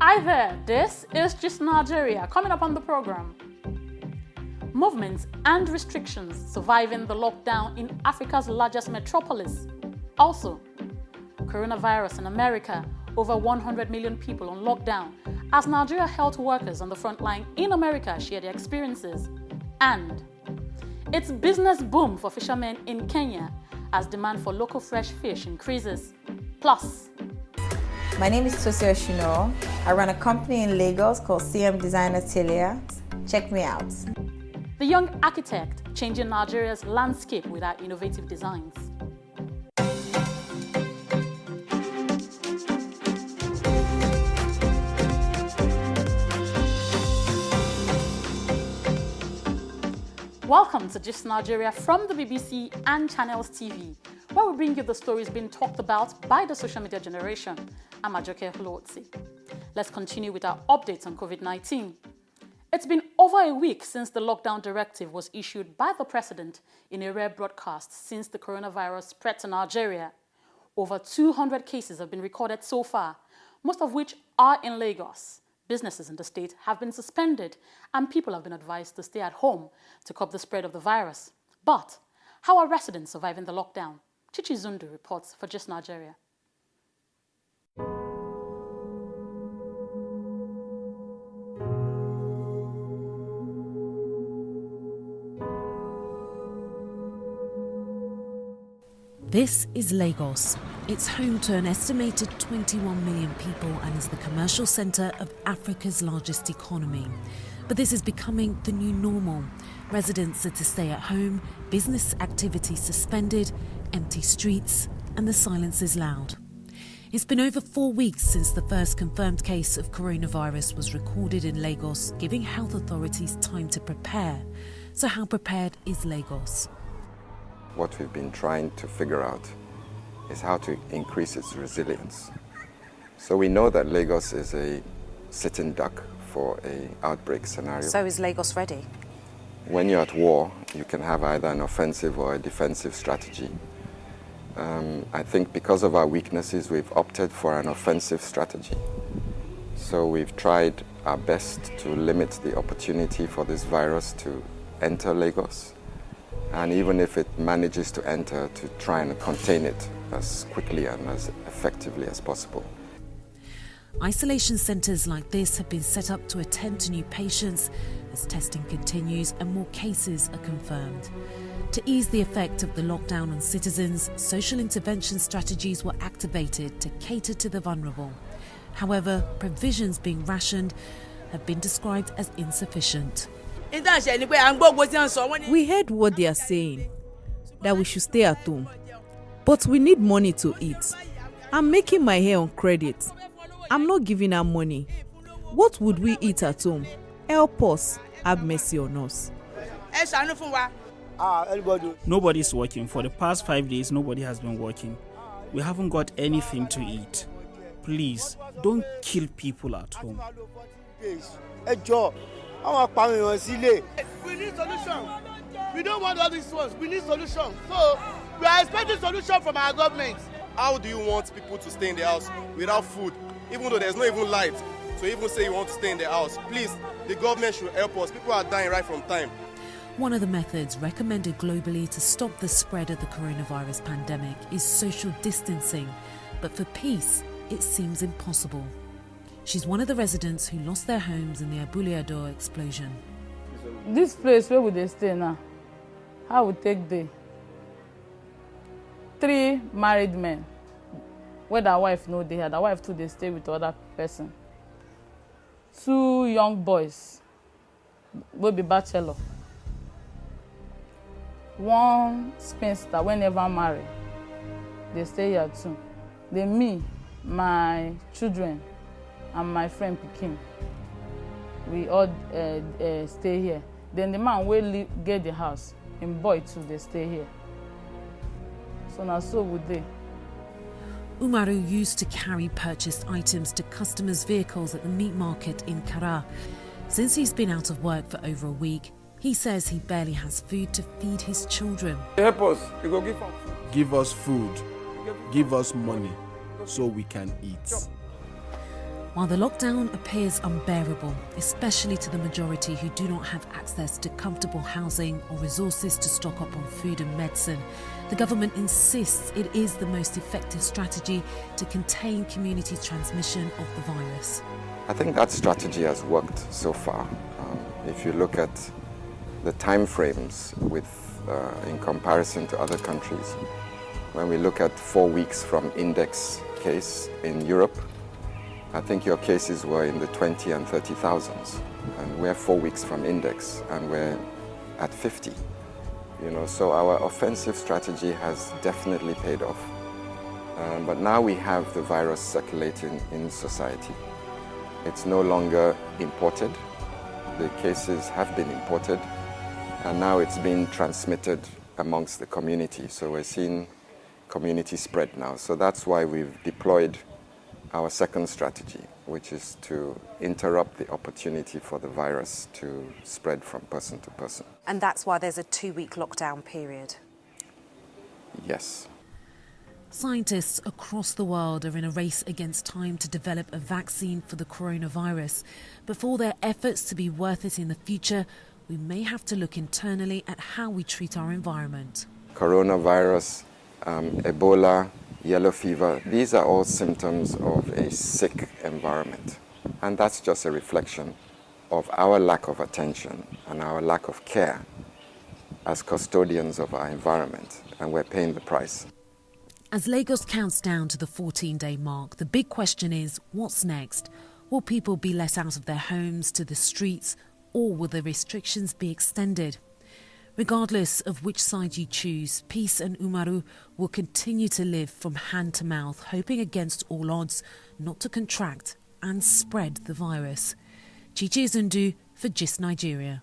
Hi there, this is Just Nigeria. Coming up on the program, movements and restrictions surviving the lockdown in Africa's largest metropolis. Also, coronavirus in America, over 100 million people on lockdown as Nigeria health workers on the front line in America share their experiences. And it's business boom for fishermen in Kenya as demand for local fresh fish increases. Plus, my name is Tosi Oshino. I run a company in Lagos called CM Design Atelier. Check me out. The young architect changing Nigeria's landscape with our innovative designs. Welcome to Just Nigeria from the BBC and Channels TV, where we bring you the stories being talked about by the social media generation. I'm Ajoke Hulotsi. Let's continue with our updates on COVID-19. It's been over a week since the lockdown directive was issued by the president in a rare broadcast since the coronavirus spread to Nigeria. Over 200 cases have been recorded so far, most of which are in Lagos. Businesses in the state have been suspended and people have been advised to stay at home to curb the spread of the virus. But how are residents surviving the lockdown? Chichi Zundu reports for Just Nigeria. This is Lagos. It's home to an estimated 21 million people and is the commercial centre of Africa's largest economy. But this is becoming the new normal. Residents are to stay at home, business activity suspended, empty streets, and the silence is loud. It's been over 4 weeks since the first confirmed case of coronavirus was recorded in Lagos, giving health authorities time to prepare. So how prepared is Lagos? What we've been trying to figure out is how to increase its resilience. So we know that Lagos is a sitting duck for an outbreak scenario. So is Lagos ready? When you're at war, you can have either an offensive or a defensive strategy. I think because of our weaknesses, we've opted for an offensive strategy. So we've tried our best to limit the opportunity for this virus to enter Lagos. And even if it manages to enter, to try and contain it as quickly and as effectively as possible. Isolation centres like this have been set up to attend to new patients as testing continues and more cases are confirmed. To ease the effect of the lockdown on citizens, social intervention strategies were activated to cater to the vulnerable. However, provisions being rationed have been described as insufficient. We heard what they are saying, that we should stay at home. But we need money to eat. I'm making my hair on credit. I'm not giving her money. What would we eat at home? Help us. Have mercy on us. Nobody's working. For the past 5 days, nobody has been working. We haven't got anything to eat. Please, don't kill people at home. We need solution. We don't want all these ones. We need solution. So we are expecting solution from our government. How do you want people to stay in the house without food, even though there's not even light? So even say you want to stay in the house, please, the government should help us. People are dying right from time. One of the methods recommended globally to stop the spread of the coronavirus pandemic is social distancing. But for peace, it seems impossible. She's one of the residents who lost their homes in the Abuliado explosion. This place where would they stay now? How would take day? 3 married men, where their wife no they had. The wife too they stay with other person. 2 young boys, will be bachelor. 1 spinster, when never married. They stay here too. Then me, my children, and my friend Pikin, we all stay here. Then the man will get the house, and boy too, they stay here. So now so would they. Umaru used to carry purchased items to customers' vehicles at the meat market in Kara. Since he's been out of work for over a week, he says he barely has food to feed his children. Help us. You go give us. Give us food. Give us money so we can eat. While the lockdown appears unbearable, especially to the majority who do not have access to comfortable housing or resources to stock up on food and medicine, the government insists it is the most effective strategy to contain community transmission of the virus. I think that strategy has worked so far. If you look at the time frames in comparison to other countries, when we look at 4 weeks from index case in Europe, I think your cases were in the 20 and 30,000s, and we're 4 weeks from index, and we're at 50. So our offensive strategy has definitely paid off. But now we have the virus circulating in society. It's no longer imported. The cases have been imported, and now it's being transmitted amongst the community. So we're seeing community spread now. So that's why we've deployed our second strategy, which is to interrupt the opportunity for the virus to spread from person to person. And that's why there's a 2-week lockdown period? Yes. Scientists across the world are in a race against time to develop a vaccine for the coronavirus. But for their efforts to be worth it in the future, we may have to look internally at how we treat our environment. Coronavirus, Ebola, yellow fever, these are all symptoms of a sick environment. And that's just a reflection of our lack of attention and our lack of care as custodians of our environment, and we're paying the price. As Lagos counts down to the 14-day mark, the big question is, what's next? Will people be let out of their homes to the streets, or will the restrictions be extended? Regardless of which side you choose, Peace and Umaru will continue to live from hand to mouth, hoping against all odds not to contract and spread the virus. Chichi Zundu for GIST Nigeria.